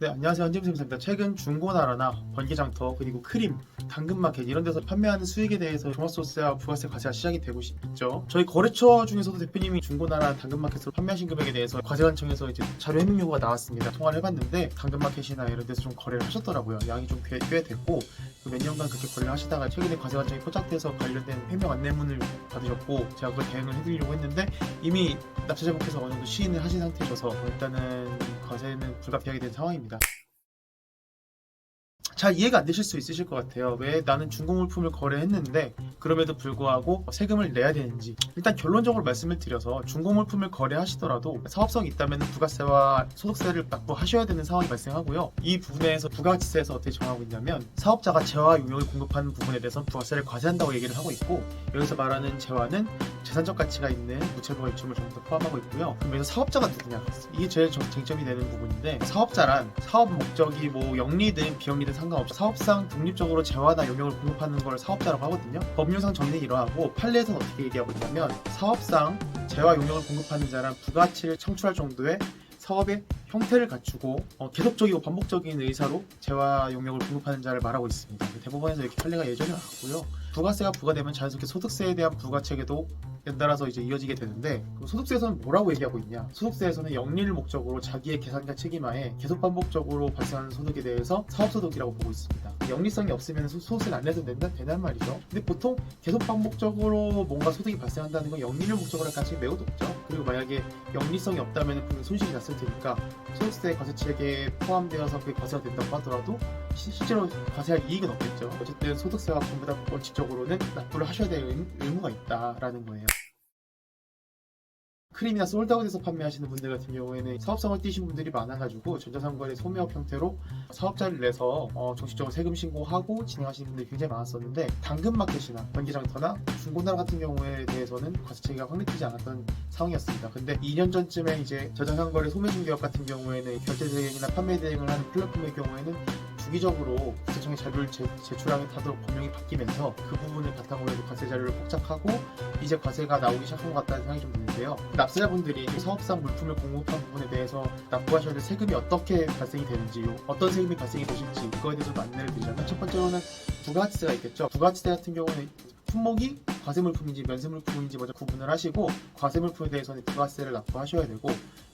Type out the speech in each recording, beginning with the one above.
네, 안녕하세요. 한짐쌤입니다. 최근 중고나라나 번개장터 그리고 크림, 당근마켓 이런 데서 판매하는 수익에 대해서 종합소득세와 부가세 과세가 시작이 되고 있죠. 저희 거래처 중에서도 대표님이 중고나라 당근마켓으로 판매하신 금액에 대해서 과세관청에서 이제 자료 해명 요구가 나왔습니다. 통화를 해봤는데 당근마켓이나 이런 데서 좀 거래를 하셨더라고요. 양이 좀 꽤 됐고 몇 년간 그렇게 거래를 하시다가 최근에 과세관청이 포착돼서 관련된 해명 안내문을 받으셨고 제가 그걸 대응을 해드리려고 했는데 이미 납세자분께서 어느 정도 시인을 하신 상태셔서 일단은 과세는 불가피하게 된 상황입니다. 잘 이해가 안 되실 수 있으실 것 같아요. 왜 나는 중고물품을 거래했는데 그럼에도 불구하고 세금을 내야 되는지. 일단 결론적으로 말씀을 드려서 중고물품을 거래하시더라도 사업성이 있다면 부가세와 소득세를 납부하셔야 되는 상황이 발생하고요. 이 부분에서 부가가치세에서 어떻게 정하고 있냐면 사업자가 재화 용역을 공급하는 부분에 대해서는 부가세를 과세한다고 얘기를 하고 있고, 여기서 말하는 재화는 재산적 가치가 있는 무채가 입주물 전부 다 포함하고 있고요. 그럼 여기서 사업자가 누구냐? 이게 제일 쟁점이 되는 부분인데, 사업자란 사업 목적이 뭐 영리든 비영리든 상관없이 사업상 독립적으로 재화나 용역을 공급하는 걸 사업자라고 하거든요. 법률상 정의는 이러하고 판례에서는 어떻게 얘기하고 있냐면, 사업상 재화 용역을 공급하는 자란 부가치를 창출할 정도의 사업의 형태를 갖추고 계속적이고 반복적인 의사로 재화 용역을 공급하는 자를 말하고 있습니다. 대법원에서 이렇게 판례가 예전에 나왔고요. 부가세가 부과되면 자연스럽게 소득세에 대한 부가체계도 연달아서 이제 이어지게 되는데, 소득세에서는 뭐라고 얘기하고 있냐? 소득세에서는 영리를 목적으로 자기의 계산과 책임하에 계속 반복적으로 발생하는 소득에 대해서 사업소득이라고 보고 있습니다. 영리성이 없으면 소득세를 안 내도 된다는 말이죠. 근데 보통 계속 반복적으로 뭔가 소득이 발생한다는 건 영리를 목적으로 할 가능성이 매우 높죠. 그리고 만약에 영리성이 없다면 분명 손실이 났을 테니까 소득세 과세체계에 포함되어서 그게 과세가 된다고 하더라도 실제로 과세할 이익은 없겠죠. 어쨌든 소득세와 전부 다 원칙적으로는 납부를 하셔야 될 의무가 있다라는 거예요. 크림이나 솔드아웃에서 판매하시는 분들 같은 경우에는 사업성을 띠신 분들이 많아가지고 전자상거래 소매업 형태로 사업자를 내서 정식적으로 세금 신고하고 진행하시는 분들이 굉장히 많았었는데, 당근마켓이나 번개장터나 중고나라 같은 경우에 대해서는 과세체계가 확립되지 않았던 상황이었습니다. 근데 2년 전쯤에 이제 전자상거래 소매중개업 같은 경우에는 결제 대행이나 판매 대행을 하는 플랫폼의 경우에는 주기적으로 국세청에 자료를 제출하도록 법령이 바뀌면서 그 부분을 바탕으로 해서 과세 자료를 복잡하고 이제 과세가 나오기 시작한 것 같다는 생각이 좀 드는데요. 납세자분들이 사업상 물품을 공급한 부분에 대해서 납부하셔야 될 세금이 어떻게 발생이 되는지, 어떤 세금이 발생이 되실지 그거에 대해서 안내를 드리자면, 첫 번째로는 부가가치세가 있겠죠. 부가가치세 같은 경우는 품목이 과세물품인지 면세물품인지 먼저 구분을 하시고, 과세물품에 대해서는 부가세를 납부하셔야 되고,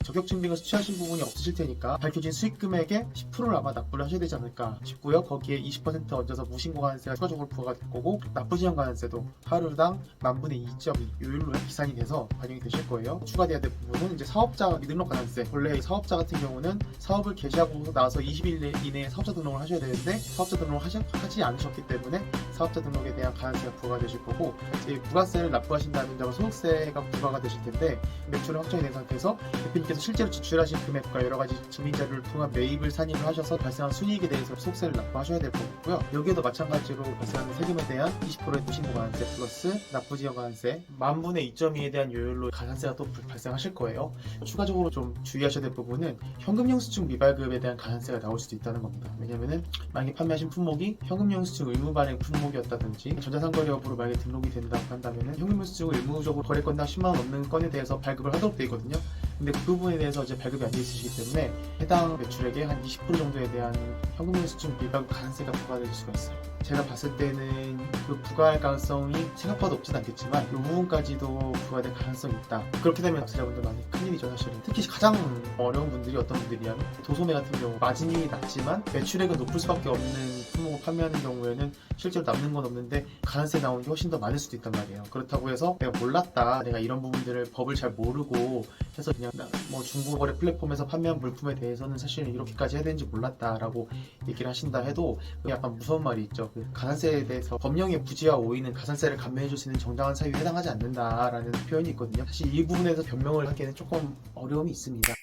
적격증빙을 수취하신 부분이 없으실 테니까 밝혀진 수익금액의 10%를 아마 납부를 하셔야 되지 않을까 싶고요. 거기에 20% 얹어서 무신고가산세가 추가적으로 부과가 될 거고, 납부지연가산세도 하루당 10,000분의 2.2 요율로 계산이 돼서 반영이 되실 거예요. 추가돼야 될 부분은 이제 사업자 미등록가산세. 원래 사업자 같은 경우는 사업을 개시하고 나서 20일 이내에 사업자 등록을 하셔야 되는데 사업자 등록을 하지 않으셨기 때문에 사업자 등록에 대한 가산세가 부과가 되실 거고, 이제 부가세를 납부하신다는 점은 소득세가 부과가 되실 텐데, 매출이 확정이 된 상태에서 대표님께서 실제로 지출하신 금액과 여러 가지 증빙 자료를 통한 매입을 산입을 하셔서 발생한 순이익에 대해서 소득세를 납부하셔야 될 거고요. 여기에도 마찬가지로 발생하는 세금에 대한 20%의 무신고가산세 플러스 납부지연가산세 10,000분의 2.2에 대한 요율로 가산세가 또 발생하실 거예요. 추가적으로 좀 주의하셔야 될 부분은 현금영수증 미발급에 대한 가산세가 나올 수도 있다는 겁니다. 왜냐면은 만약에 판매하신 품목이 현금영수증 의무 발행 품목이었다든지 전자상거래 여부로 만약에 등록이 된다고 한다면은 현금영수증을 의무적으로 거래건당 10만 원 넘는 건에 대해서 발급을 하도록 되어 있거든요. 근데 그 부분에 대해서 이제 발급이 안 돼 있으시기 때문에 해당 매출액의 한 20% 정도에 대한 현금영수증 미발급 가산세가 부과될 수가 있어요. 제가 봤을 때는 그 부과할 가능성이 생각보다 없진 않겠지만 이 부분까지도 부과될 가능성이 있다. 그렇게 되면 납세자분들 많이 큰일이죠, 사실은. 특히 가장 어려운 분들이 어떤 분들이냐면, 도소매 같은 경우 마진이 낮지만 매출액은 높을 수밖에 없는 품목을 판매하는 경우에는 실제로 남는 건 없는데 가산세 나오는 게 훨씬 더 많을 수도 있단 말이에요. 그렇다고 해서 내가 몰랐다, 내가 이런 부분들을 법을 잘 모르고 해서 그냥 뭐 중고거래 플랫폼에서 판매한 물품에 대해서는 사실 이렇게까지 해야 되는지 몰랐다 라고 얘기를 하신다 해도 약간 무서운 말이 있죠. 그 가산세에 대해서 법령의 부지와 오이는 가산세를 감면해 줄 수 있는 정당한 사유에 해당하지 않는다라는 표현이 있거든요. 사실 이 부분에서 변명을 하기에는 조금 어려움이 있습니다.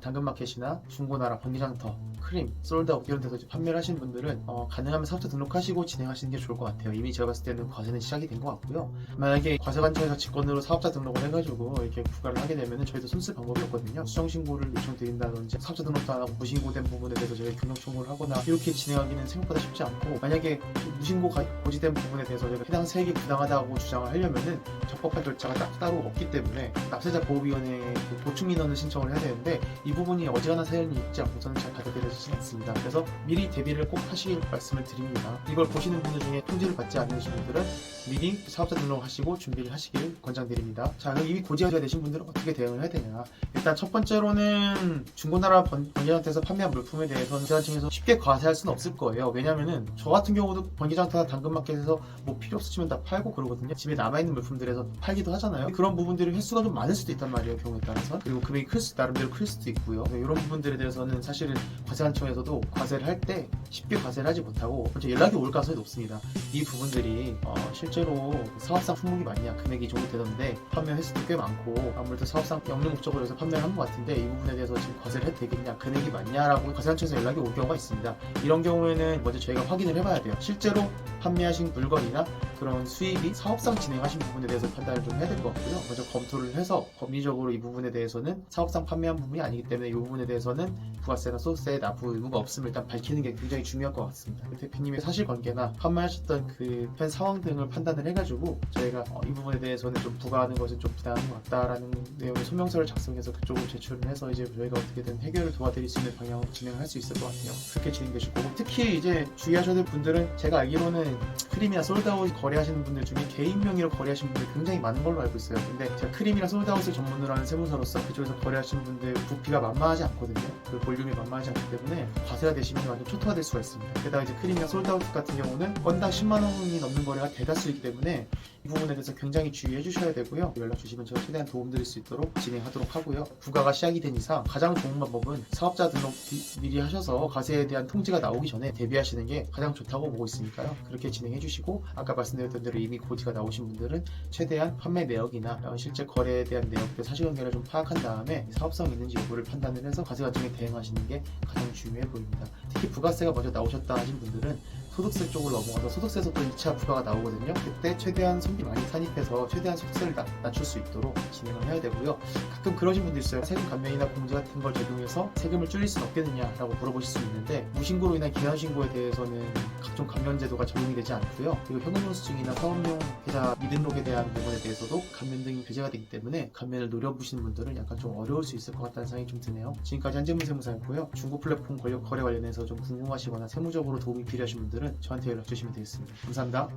당근마켓이나 중고나라, 번개장터, 크림, 솔드아웃 이런 데서 이제 판매를 하시는 분들은 가능하면 사업자 등록하시고 진행하시는 게 좋을 것 같아요. 이미 제가 봤을 때는 과세는 시작이 된 것 같고요. 만약에 과세관청에서 직권으로 사업자 등록을 해가지고 이렇게 부과를 하게 되면 저희도 손쓸 방법이 없거든요. 수정신고를 요청드린다든지 사업자 등록도 안 하고 무신고된 부분에 대해서 저희가 경력 청구를 하거나 이렇게 진행하기는 생각보다 쉽지 않고, 만약에 무신고 고지된 부분에 대해서 저희가 해당 세액이 부당하다고 주장을 하려면은 적법한 절차가 따로 없기 때문에 납세자 보호위원회에 보충 민원을 신청을 해야 되는데, 이 부분이 어지간한 사연이 있지 않고서는 잘 받아들여지진 않습니다. 그래서 미리 대비를 꼭 하시길 말씀을 드립니다. 이걸 보시는 분들 중에 통지를 받지 않으신 분들은 미리 사업자 등록하시고 준비를 하시길 권장드립니다. 자, 그럼 이미 고지가 되신 분들은 어떻게 대응을 해야 되냐? 일단 첫 번째로는 중고나라 번개장터에서 판매한 물품에 대해서는 대한층에서 쉽게 과세할 수는 없을 거예요. 왜냐면은 저 같은 경우도 번개장터나 당근마켓에서 뭐 필요 없으시면 다 팔고 그러거든요. 집에 남아있는 물품들에서 팔기도 하잖아요. 그런 부분들이 횟수가 좀 많을 수도 있단 말이에요, 경우에 따라서. 그리고 금액이 나름대로 클 수도 있고요. 이런 부분들에 대해서는 사실은 과세관청에서도 과세를 할 때 쉽게 과세를 하지 못하고 먼저 연락이 올 가능성이 높습니다. 이 부분들이 실제로 사업상 품목이 맞냐, 금액이 정도 되던데 판매 횟수도 꽤 많고 아무래도 사업상 영리 목적으로 해서 판매를 한 것 같은데 이 부분에 대해서 지금 과세를 해도 되겠냐, 금액이 맞냐라고 과세관청에서 연락이 올 경우가 있습니다. 이런 경우에는 먼저 저희가 확인을 해봐야 돼요. 실제로 판매하신 물건이나 그런 수입이 사업상 진행하신 부분에 대해서 판단을 좀 해야 될 것 같고요. 먼저 검토를 해서 법리적으로 이 부분에 대해서는 사업상 판매한 부분이 아니기 때문에 이 부분에 대해서는 부가세나 소득세 납부 의무가 없음을 일단 밝히는 게 굉장히 중요할 것 같습니다. 대표님의 사실관계나 판매하셨던 그 현 상황 등을 판단을 해가지고 저희가 이 부분에 대해서는 좀 부과하는 것은 좀 부당한 것 같다라는 내용의 소명서를 작성해서 그쪽으로 제출을 해서 이제 저희가 어떻게든 해결을 도와드릴 수 있는 방향으로 진행을 할 수 있을 것 같아요. 그렇게 진행되실 거고, 특히 이제 주의하셔야 될 분들은 제가 알기로는 크림이나 솔드아웃 거래하시는 분들 중에 개인 명의로 거래하시는 분들 굉장히 많은 걸로 알고 있어요. 근데 제가 크림이나 솔드아웃을 전문으로 하는 세무사로서 그쪽에서 거래하시는 분들 부피가 만만하지 않거든요. 그 볼륨이 만만하지 않기 때문에 과세가 되시면 완전 초토화될 수가 있습니다. 게다가 이제 크림이나 솔드아웃 같은 경우는 건당 10만 원이 넘는 거래가 대다수이기 때문에 이 부분에 대해서 굉장히 주의해 주셔야 되고요. 연락 주시면 제가 최대한 도움 드릴 수 있도록 진행하도록 하고요. 부가가 시작이 된 이상 가장 좋은 방법은 사업자 등록 미리 하셔서 과세에 대한 통지가 나오기 전에 대비하시는 게 가장 좋다고 보고 있으니까요. 그렇게 진행해 주시고, 아까 말씀드렸던 대로 이미 고지가 나오신 분들은 최대한 판매 내역이나 실제 거래에 대한 내역들 사실관계를 좀 파악한 다음에 사업성이 있는지 여부를 판단을 해서 과세관청에 대응하시는 게 가장 중요해 보입니다. 특히 부가세가 먼저 나오셨다 하신 분들은 소득세 쪽으로 넘어가서 소득세에서도 2차 부가가 나오거든요. 그때 최대한 손비 많이 산입해서 최대한 소득세를 낮출 수 있도록 진행을 해야 되고요. 가끔 그러신 분들 있어요. 세금 감면이나 공제 같은 걸 적용해서 세금을 줄일 수는 없겠느냐라고 물어보실 수 있는데, 무신고로 인한 기한신고에 대해서는 각종 감면 제도가 적용이 되지 않고요. 그리고 현금영수증이나 사업용 계좌 미등록에 대한 부분에 대해서도 감면 등이 배제가 되기 때문에 감면을 노려보시는 분들은 약간 좀 어려울 수 있을 것 같다는 생각이 좀 드네요. 지금까지 한재문 세무사였고요. 중고 플랫폼 거래 관련해서 좀 궁금하시거나 세무적으로 도움이 필요하신 분들은 저한테 연락 주시면 되겠습니다. 감사합니다.